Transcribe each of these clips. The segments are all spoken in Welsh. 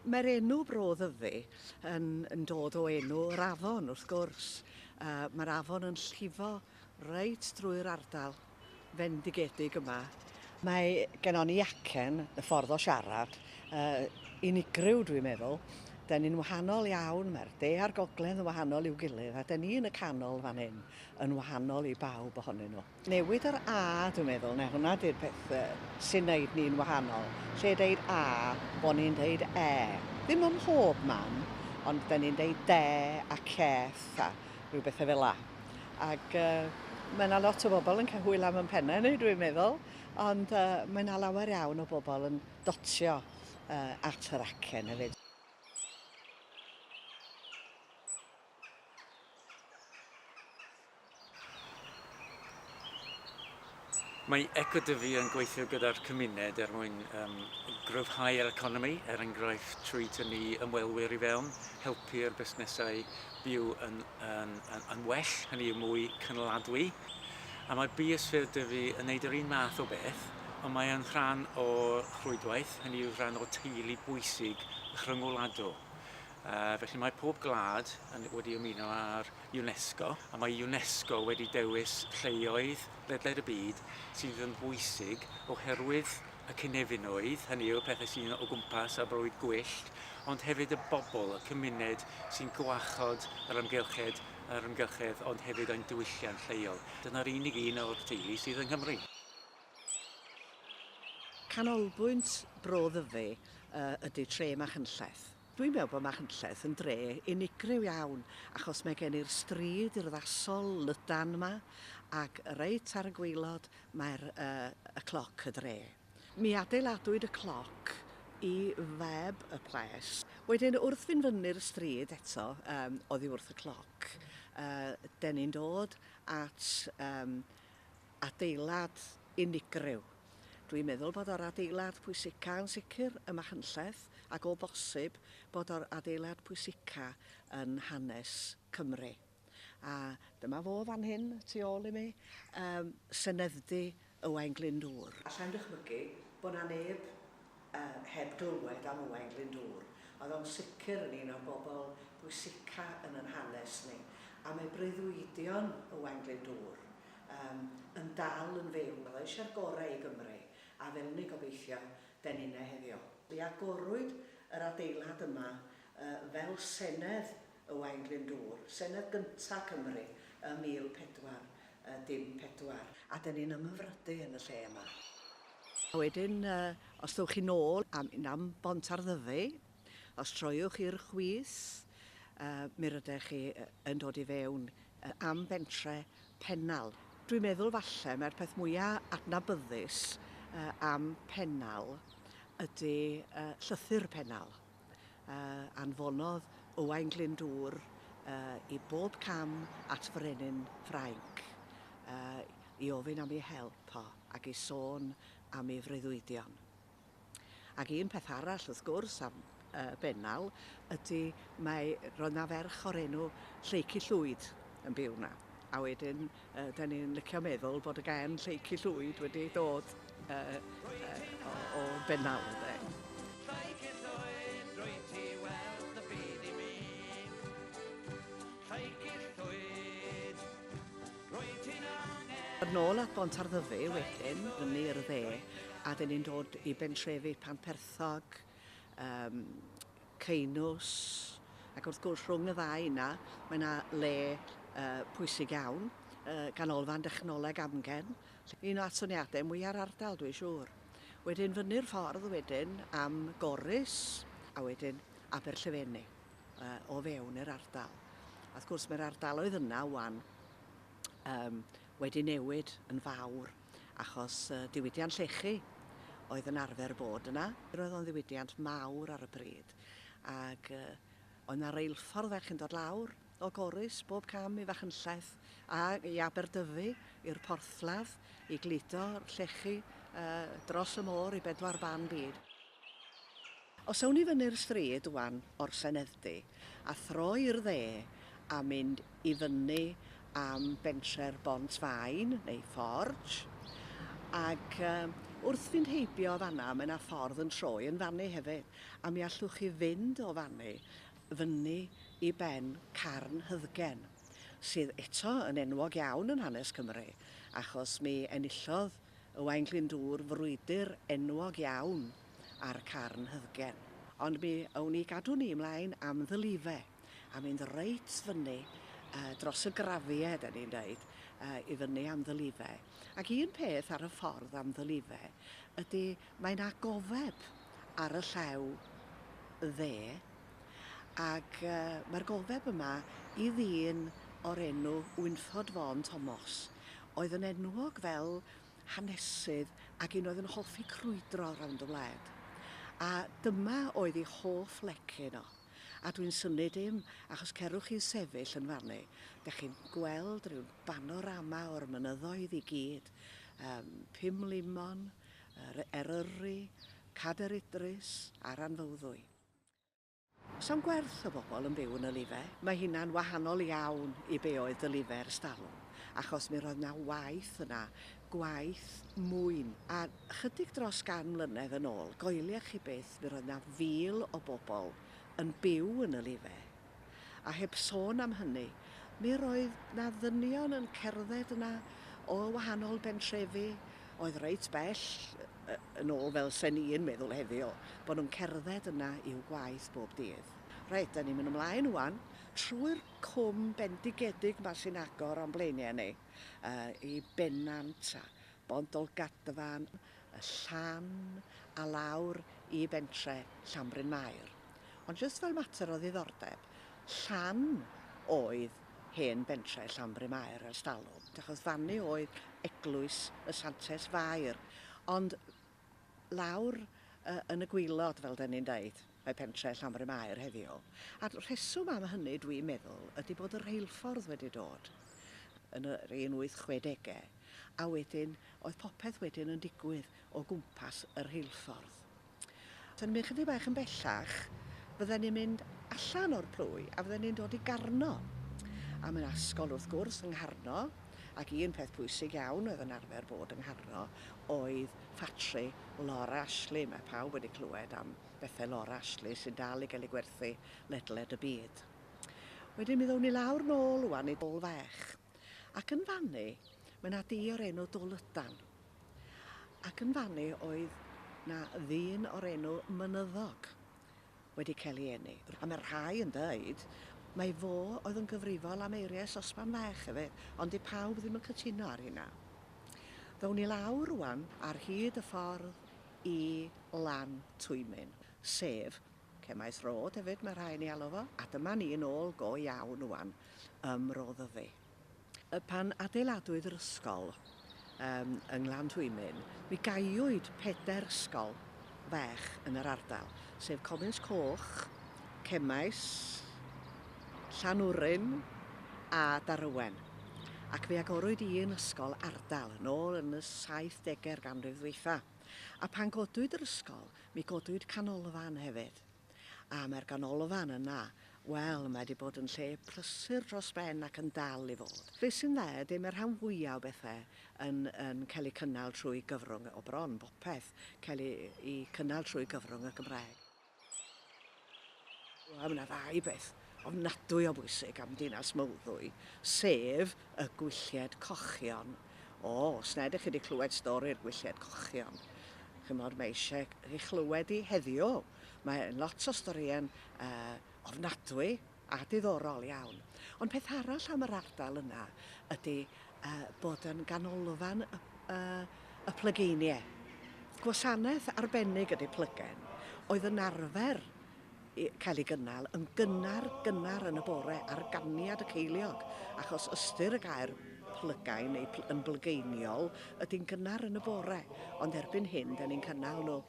Mae'r enw Bro Ddyfi yn dod o enw'r afon wrth gwrs. Mae'r afon yn llifo reit drwy'r ardal fendigedig yma. Mae gennon ni acen, y ffordd o siarad, unigryw dwi'n meddwl. Da ni'n wahanol iawn, mae'r de a'r gogledd yn wahanol i'w gilydd, a da ni yn y canol fan hyn yn wahanol i bawb ohonyn nhw. Newid yr A, dwi'n meddwl, neu hwnna di'r peth sy'n neud ni'n wahanol. Lle deud A, bod ni'n deud E. Ddim ym mhob man, ond da ni'n deud de a ceth a rhyw bethau fel la. Ac mae yna lot o bobl yn cael hwyl am yn pennau ni, dwi'n meddwl, ond mae yna lawer iawn o bobl yn dotio at yr acen hefyd. Mae Eco-Dyfi yn gweithio gyda'r cymuned mwyn gryfhau'r economi, enghraifft trwy tynnu ymwelwyr i fewn, helpu'r busnesau byw yn well, hynny yw mwy cynaladwy. A mae Biosphere Dyfi yn neud yr un math o beth, ond mae yn rhan o rhwydwaith, hynny yw rhan o teulu bwysig rhyngwladol. Felly mae pob gwlad wedi ymuno ar UNESCO, a mae UNESCO wedi dewis lleoedd ledled y byd sydd yn bwysig oherwydd y cynefinoedd, hynny yw pethau sy'n o gwmpas a brwyd gwyllt, ond hefyd y bobl, y cymuned sy'n gwarchod yr ymgylchedd, ond hefyd ein diwylliant lleol. Dyna'r unig un o'r teulu sydd yng Nghymru. Canolbwynt Bro Ddyfi ydy tre Machynlleth. Dwi'n meddwl bod Machynlleth yn dre unigryw iawn, achos mae gen i'r stryd urddasol lydan yma, ac reit ar y gwaelod mae'r cloc y dre. Mi adeiladwyd y cloc i feb y ples. Wedyn wrth fynd fyny'r stryd eto, oddi wrth y cloc, den ni'n dod at adeilad unigryw. Dwi'n meddwl bod o'r adeilad pwysica yn sicr y Machynlleth, ac o bosib bod o'r adeilad pwysica yn hanes Cymru. A dyma fo fan hyn, tu ôl i mi, Senedddu Owain Glyndŵr. Allai'n dychmygu bod na neb heb glywed am Owain Glyndŵr. Oedd o'n sicr yn un o'r bobl pwysica yn yn hanes ni. A mae breuddwydion Owain Glyndŵr yn dal yn fyw. Oedd eisiau'r gorau i Gymru, a fel ni gobeithio den ni'n heddiw. Mi agorwyd yr adeilad yma fel Senedd Owain Glyndŵr, Senedd gyntaf Cymru ym 1414, a den ni'n ymhyfrydu yn y lle yma. A wedyn, os dywch chi nôl am Bontarddyddi, os troiwch i'r chwith, mi rydych chi yn dod i fewn am bentre Pennal. Dwi'n meddwl falle mae'r peth mwyaf adnabyddus am Pennal ydy llythyr Pennal. Anfonodd Owain Glyndŵr i bob cam at frenin Ffrainc i ofyn am ei help o ac i sôn am ei freuddwydion. Ac un peth arall wrth gwrs am Pennal ydy roedd na ferch o'r enw Lleicu Llwyd yn byw na. A wedyn, da ni'n licio meddwl bod y gair Lleicu Llwyd wedi dod o Bennal. Lleicu Llwyd, rwy ti weld y byd i mi. Lleicu Llwyd, rwy ti'n angen. Yn ôl at Bontarddyddi wedyn, yn i'r dde, a dyn ni'n dod i bentrefi Panperthog, Ceinws, ac wrth gwrs rhwng y ddau yna, mae yna le pwysig iawn, ganolfan dechnoleg Amgen. Un o atsyniadau mwy ar ardal, dwi'n siŵr. Wedyn fyny'r ffordd wedyn am Gorys, a wedyn Aberllefenni, o fewn yr ardal. Wrth gwrs mae'r ardaloedd yna wan wedi newid yn fawr, achos diwydiant llechi oedd yn arfer bod yna. Roedd o'n ddiwydiant mawr ar y pryd, ac oedd yna reilffordd fach yn dod lawr o Gorys, bob cam i Machynlleth, a i Aberdyfi, i'r Porthladd, i gludo'r llechi dros y môr i bedwar ban byd. Os awn ni fyny'r stryd wan o'r Senedddu, a thro i'r dde a mynd i fyny am bentre'r Bont Faen neu Fforge, ac Wrth fynd heibio o fanna, mae yna ffordd yn troi yn fannu hefyd. A mi allwch chi fynd o fannu fyny i ben Carn Hyddgen, sydd eto yn enwog iawn yn hanes Cymru, achos mi enillodd Owain Glyndŵr frwydr enwog iawn ar Carn Hyddgen. Ond mi awn ni gadw ni ymlaen am ddylife, a mynd reit fyny dros y grafiau, da ni'n dweud, i fyny am ddylife. Ac un peth ar y ffordd am ddylife ydy mae'n agofeb ar y llaw dde, ac mae'r gofeb yma i ddyn o'r enw Wynfod Fôn Thomas, oedd yn enwog fel hanesydd ac un oedd yn hoffi crwydro rownd y wlad. A dyma oedd ei hoff lecyn o. A dwi'n symud dim, achos cerwch chi'n sefyll yn fannu, ydych chi'n gweld rhyw banorama o'r mynyddoedd i gyd, Pum Limon, Eryri, Cader Idris a Ranfowddwy. Sam gwerth o bobl yn byw yn y life. Mae hynna'n wahanol iawn i be oedd y life ers talwm, achos mi roedd yna waith yna, gwaith mwyn. A chydig dros 100 mlynedd yn ôl, goeliach chi beth, mi roedd yna 1000 o bobl yn byw yn y life. A heb sôn am hynny, mi roedd na ddynion yn cerdded yna o wahanol bentrefi, oedd reit bell yn ôl fel sen i'n meddwl heddiw, bod nhw'n cerdded yna i'w gwaith bob dydd. Reit, da ni'n mynd ymlaen wan, trwy'r cwm bendigedig ma sy'n agor o'n blaeniau ni, i Bennant a Bont Olgadfan, y Llan a lawr i bentre Llanbryn Mair. Ond jyst fel mater o ddiddordeb, Llan oedd hen bentre Llanbryn Mair ers talwm, achos fannu oedd eglwys y Santes Fair. Ond lawr yn y gwylod, fel da ni'n dweud, mae pentre Llanbryn Mair heddiw. A'r rheswm am hynny dwi'n meddwl ydy bod y rheilffordd wedi dod yn yr 1860, a wedyn oedd popeth wedyn yn digwydd o gwmpas yr rheilffordd. Tan ni'n mynd chydig bach yn bellach, fydden ni'n mynd allan o'r plwy a fydden ni'n dod i Garno. A mae'n asgol wrth gwrs yng Ngharno, ac un peth pwysig iawn oedd yn arfer bod yng Ngharno oedd ffatri Laura Ashley. Mae pawb wedi clywed am bethau Laura Ashley sy'n dal i gael ei gwerthu ledled y byd. Wedyn mi ddown ni lawr nôl wan i Dolfech. Ac yn fannu, mae yna dŷ o'r enw Dolydan. Ac yn fannu oedd na ddyn o'r enw Mynyddog wedi cael ei eni. A mae rhai yn dweud mai fo oedd yn gyfrifol am eiriau Sosban Fech hefyd, ond di pawb ddim yn cytuno ar hynna. Ddown ni lawr rwan ar hyd y ffordd i Lan Twymyn, sef Cemaeth Road hefyd mae rhai ni alw fo, a dyma ni yn ôl go iawn rwan ym Mro Ddyfi. Pan adeiladwyd yr ysgol yng Nglan Twymyn, mi gaiwyd 4 ysgol fech yn yr ardal, sef Comins Coch, Cemais, Llanwryn a Darywen. Ac fe agorwyd un ysgol ardal yn ôl yn y 70au'r ganrif ddwytha. A pan godwyd yr ysgol, mi godwyd canolfan hefyd. A mae'r ganolfan yna, wel, mae wedi bod yn lle prysur dros ben ac yn dal i fod. Be sy'n dda ydy mae'r rhan fwyaf o bethau yn cael eu cynnal trwy gyfrwng o bron, bopeth cael ei cynnal trwy gyfrwng y Gymraeg. Mae yna ddau beth ofnadwy o bwysig am Dinas Mawddwy, sef y Gwylliaid Cochion. Os na ydych chi wedi clywed stori'r Gwylliaid Cochion, chymod, mae eisiau chi chlywed i heddiw. Mae lot o storïen ofnadwy a diddorol iawn. Ond peth arall am yr ardal yna ydy bod yn ganolfan y plygeiniau. Gwasanaeth arbennig ydy plygen, oedd yn arfer cael ei gynnal yn gynnar yn y bore ar ganiad y ceiliog, achos ystyr y gair plygain neu yn blygeiniol ydy'n gynnar yn y bore, ond erbyn hyn da ni'n cynnal nhw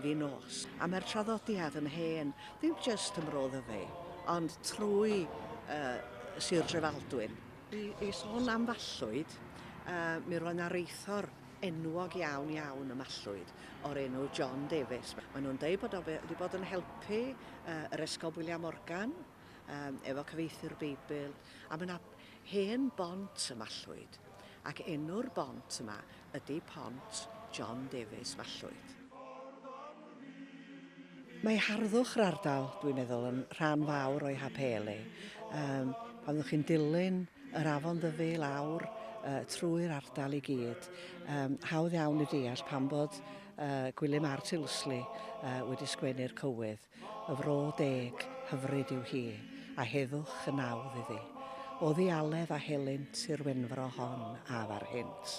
fin nos. A mae'r traddodiad yn hen, ddim jyst ym Mro Ddyfi, ond trwy Sir Drefaldwyn. I sôn am Fallwyd, mi roedd yna reithor enwog iawn y Mallwyd o'r enw John Davies. Maen nhw'n dweud bod wedi bod yn helpu yr Ysgol William Morgan efo cyfieithu'r Beibl, a mae yna hen bont y Mallwyd, ac enw'r bont yma ydy Pont John Davies fallwyd. Mae harddwch yr ardal, dwi'n meddwl, yn rhan fawr o'i hapelu. Pan ddech chi'n dilyn yr afon Ddyfi lawr trwy'r ardal i gyd, hawdd iawn i deall pan bod Gwilym Art Tilsley wedi sgwennu'r cywydd. Y fro deg hyfryd yw hi, a heddwch yn nawdd iddi. O ddialedd a helynt i'r wenfro hon a farhynt.